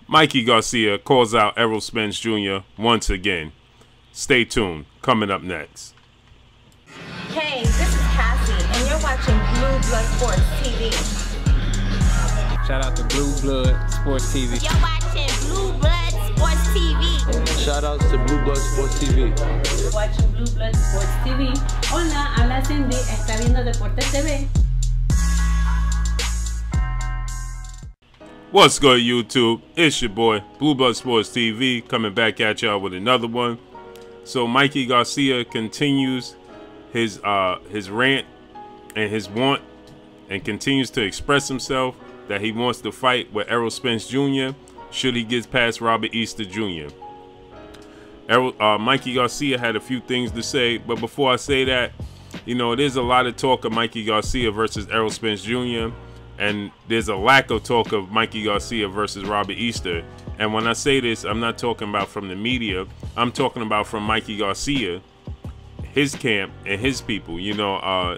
Mikey Garcia calls out Errol Spence Jr. once again. Stay tuned. Coming up next. Hey, this is Cassie, and you're watching Blue Blood Sports TV. Shout out to Blue Blood Sports TV. You're watching Blue Blood Sports TV. Shout outs to Blue Blood Sports TV. You're watching Blue Blood Sports TV. Hola, habla Cindy, está viendo Deportes TV. What's good, YouTube? It's your boy, Blue Blood Sports TV, coming back at y'all with another one. So Mikey Garcia continues his rant and his want, and continues to express himself that he wants to fight with Errol Spence Jr. should he get past Robert Easter Jr. Mikey Garcia had a few things to say, but before I say that, you know, there's a lot of talk of Mikey Garcia versus Errol Spence Jr., and there's a lack of talk of Mikey Garcia versus Robert Easter. And when I say this, I'm not talking about from the media. I'm talking about from Mikey Garcia, his camp, and his people. You know,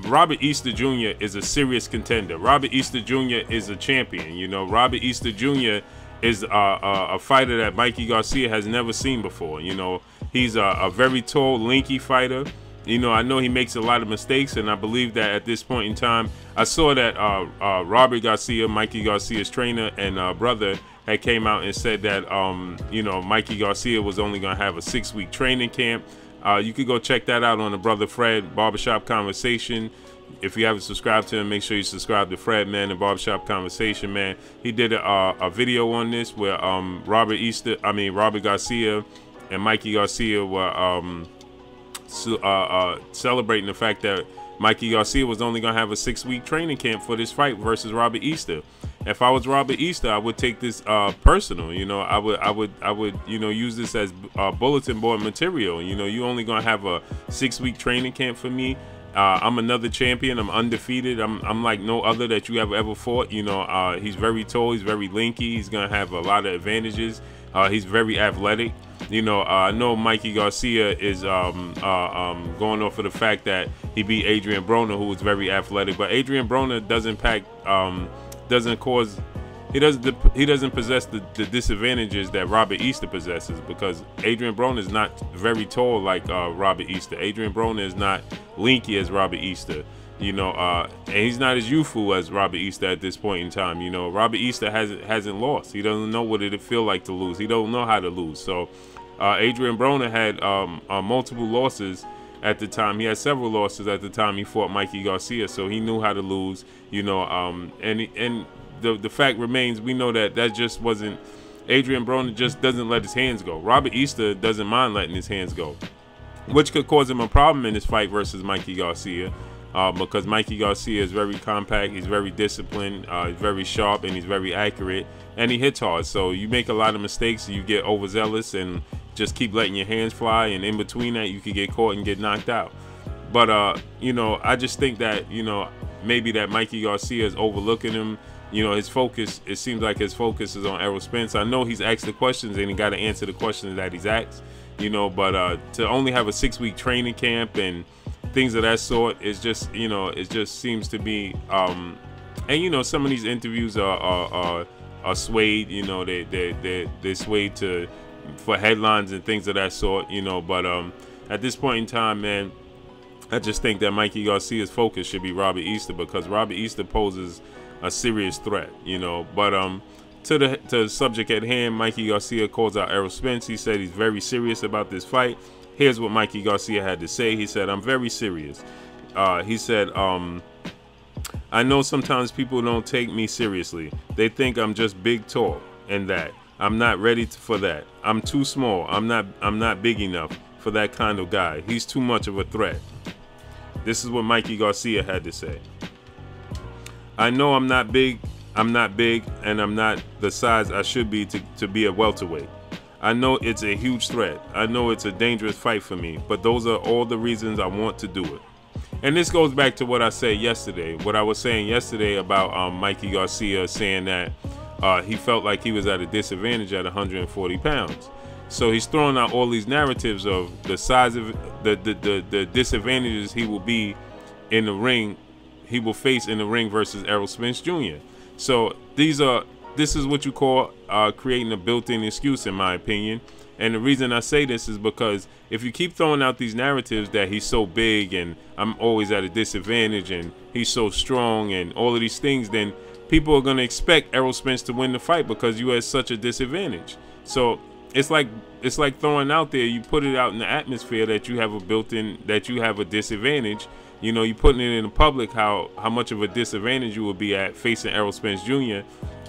Robert Easter Jr. is a serious contender. Robert Easter Jr. is a champion. You know, Robert Easter Jr. is a fighter that Mikey Garcia has never seen before. You know, he's a very tall, lanky fighter. You know, I know he makes a lot of mistakes, and I believe that at this point in time, I saw that Robert Garcia, Mikey Garcia's trainer and brother, had came out and said that, you know, Mikey Garcia was only going to have a 6-week training camp. You could go check that out on the Brother Fred Barbershop Conversation. If you haven't subscribed to him, make sure you subscribe to Fred, man, the Barbershop Conversation, man. He did a video on this where Robert Garcia and Mikey Garcia were celebrating the fact that Mikey Garcia was only going to have a 6-week training camp for this fight versus Robert Easter. If I was Robert Easter, I would take this personal. You know, I would you know, use this as bulletin board material. You know, you only going to have a 6-week training camp for me. I'm another champion. I'm undefeated. I'm like no other that you have ever fought. You know, he's very tall. He's very lanky. He's going to have a lot of advantages. He's very athletic. You know, I know Mikey Garcia is going off of the fact that he beat Adrian Broner, who was very athletic, but Adrian Broner doesn't possess the disadvantages that Robert Easter possesses, because Adrian Broner is not very tall like Robert Easter. Adrian Broner is not lanky as Robert Easter. You know, and he's not as youthful as Robert Easter at this point in time. You know, Robert Easter hasn't lost. He doesn't know what it'd feel like to lose. He don't know how to lose. So Adrian Broner had multiple losses at the time. He had several losses at the time he fought Mikey Garcia, so he knew how to lose. You know, and the fact remains, we know that just wasn't. Adrian Broner just doesn't let his hands go. Robert Easter doesn't mind letting his hands go, which could cause him a problem in his fight versus Mikey Garcia. Because Mikey Garcia is very compact, he's very disciplined, he's very sharp, and he's very accurate, and he hits hard. So you make a lot of mistakes, you get overzealous and just keep letting your hands fly, and in between that you could get caught and get knocked out. But you know, I just think that, you know, maybe that Mikey Garcia is overlooking him. You know, his focus, it seems like his focus is on Errol Spence. I know he's asked the questions and he got to answer the questions that he's asked, you know, but to only have a 6-week training camp and things of that sort is just, you know, it just seems to be and you know, some of these interviews are swayed, you know, they're swayed for headlines and things of that sort, you know. But at this point in time, man, I just think that Mikey Garcia's focus should be Robert Easter, because Robert Easter poses a serious threat, you know. But to the subject at hand, Mikey Garcia calls out Errol Spence. He said he's very serious about this fight. Here's what Mikey Garcia had to say. He said, "I'm very serious." He said, "I know sometimes people don't take me seriously. They think I'm just big, tall, and that. I'm not ready for that. I'm too small. I'm not big enough for that kind of guy. He's too much of a threat." This is what Mikey Garcia had to say. "I know I'm not big, and I'm not the size I should be to be a welterweight. I know it's a huge threat. I know it's a dangerous fight for me, but those are all the reasons I want to do it." And this goes back to what I said yesterday, what I was saying yesterday about Mikey Garcia saying that he felt like he was at a disadvantage at 140 pounds. So he's throwing out all these narratives of the size of the disadvantages he will be in the ring, he will face in the ring versus Errol Spence Jr. So these are this is what you call creating a built-in excuse, in my opinion. And the reason I say this is because if you keep throwing out these narratives that he's so big and I'm always at a disadvantage and he's so strong and all of these things, then people are going to expect Errol Spence to win the fight because you are at such a disadvantage. So it's like throwing out there, you put it out in the atmosphere that you have a built-in, that you have a disadvantage. You know, you putting it in the public how much of a disadvantage you will be at facing Errol Spence Jr.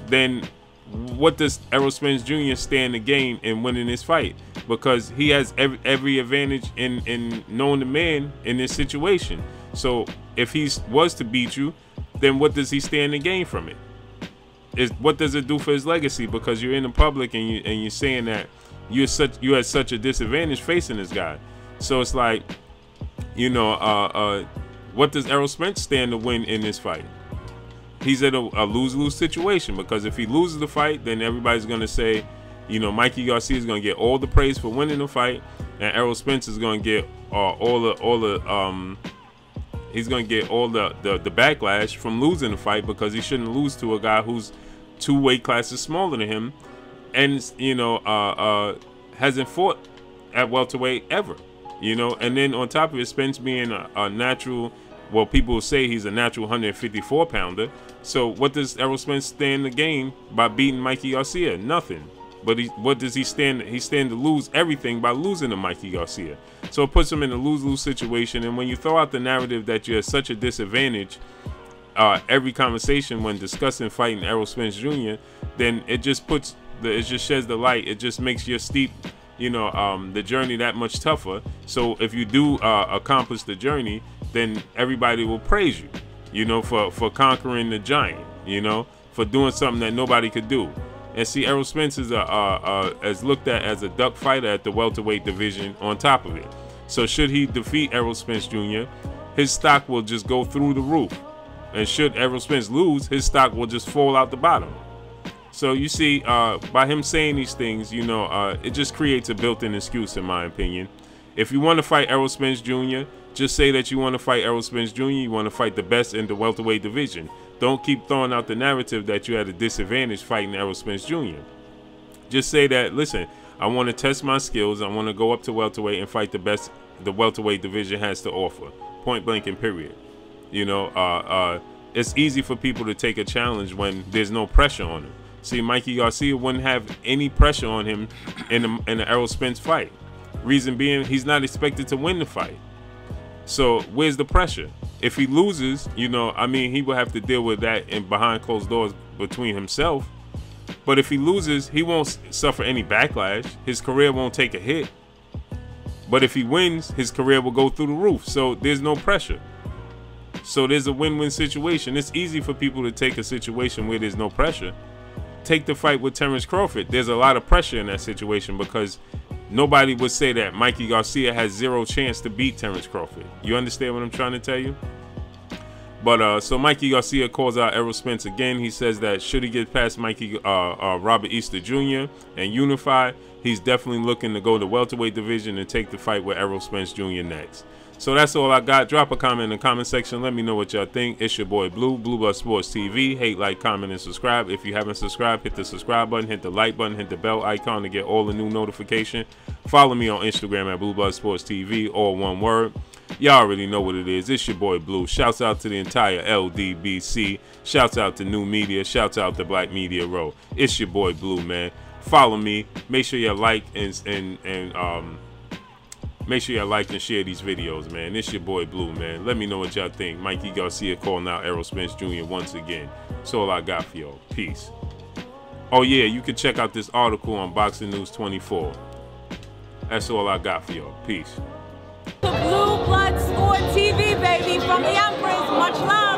Then what does Errol Spence Jr. stand to gain in winning this fight? Because he has every advantage in knowing the man in this situation. So if he was to beat you, then what does he stand to gain from it? What does it do for his legacy? Because you're in the public and you're saying that you're at such a disadvantage facing this guy. So it's like, you know, what does Errol Spence stand to win in this fight? He's at a lose-lose situation, because if he loses the fight, then everybody's going to say, you know, Mikey Garcia is going to get all the praise for winning the fight, and Errol Spence is going to get he's going to get all the backlash from losing the fight, because he shouldn't lose to a guy who's 2 weight classes smaller than him, and you know, hasn't fought at welterweight ever, you know. And then on top of it, Spence being a natural, well, people will say he's a natural 154 pounder. So what does Errol Spence stand to gain by beating Mikey Garcia? Nothing. But what does he stand? He stand to lose everything by losing to Mikey Garcia. So it puts him in a lose-lose situation. And when you throw out the narrative that you're at such a disadvantage, every conversation when discussing fighting Errol Spence Jr., then it just sheds the light. It just makes your steep, you know, the journey that much tougher. So if you do accomplish the journey, then everybody will praise you, you know, for conquering the giant, you know, for doing something that nobody could do. And see, Errol Spence is as looked at as a duck fighter at the welterweight division on top of it. So should he defeat Errol Spence Jr., his stock will just go through the roof. And should Errol Spence lose, his stock will just fall out the bottom. So you see, by him saying these things, you know, it just creates a built-in excuse, in my opinion. If you want to fight Errol Spence Jr., just say that you want to fight Errol Spence Jr., you want to fight the best in the welterweight division. Don't keep throwing out the narrative that you're at a disadvantage fighting Errol Spence Jr. Just say that, listen, I want to test my skills, I want to go up to welterweight and fight the best the welterweight division has to offer. Point blank and period. You know, it's easy for people to take a challenge when there's no pressure on them. See, Mikey Garcia wouldn't have any pressure on him in the Errol Spence fight. Reason being, he's not expected to win the fight. So where's the pressure? If he loses, you know, I mean, he will have to deal with that in behind closed doors between himself. But if he loses, he won't suffer any backlash. His career won't take a hit. But if he wins, his career will go through the roof. So there's no pressure. So there's a win-win situation. It's easy for people to take a situation where there's no pressure. Take the fight with Terrence Crawford. There's a lot of pressure in that situation, because nobody would say that Mikey Garcia has 0 chance to beat Terrence Crawford. You understand what I'm trying to tell you? But so Mikey Garcia calls out Errol Spence again. He says that should he get past Robert Easter Jr. and unify, he's definitely looking to go to welterweight division and take the fight with Errol Spence Jr. next. So that's all I got. Drop a comment in the comment section. Let me know what y'all think. It's your boy Blue, Blue Blood Sports TV. Hate, like, comment, and subscribe. If you haven't subscribed, hit the subscribe button, hit the like button, hit the bell icon to get all the new notification. Follow me on Instagram at Blue Blood Sports TV, all one word. Y'all already know what it is. It's your boy Blue. Shouts out to the entire LDBC. Shouts out to New Media. Shouts out to Black Media Row. It's your boy Blue, man. Follow me. Make sure you like make sure y'all like and share these videos, man. It's your boy Blue, man. Let me know what y'all think. Mikey Garcia calling out Errol Spence Jr. once again. That's all I got for y'all. Peace. Oh yeah, you can check out this article on Boxing News 24. That's all I got for y'all. Peace. Blue Blood Sport TV, baby, from the Empress. Much love.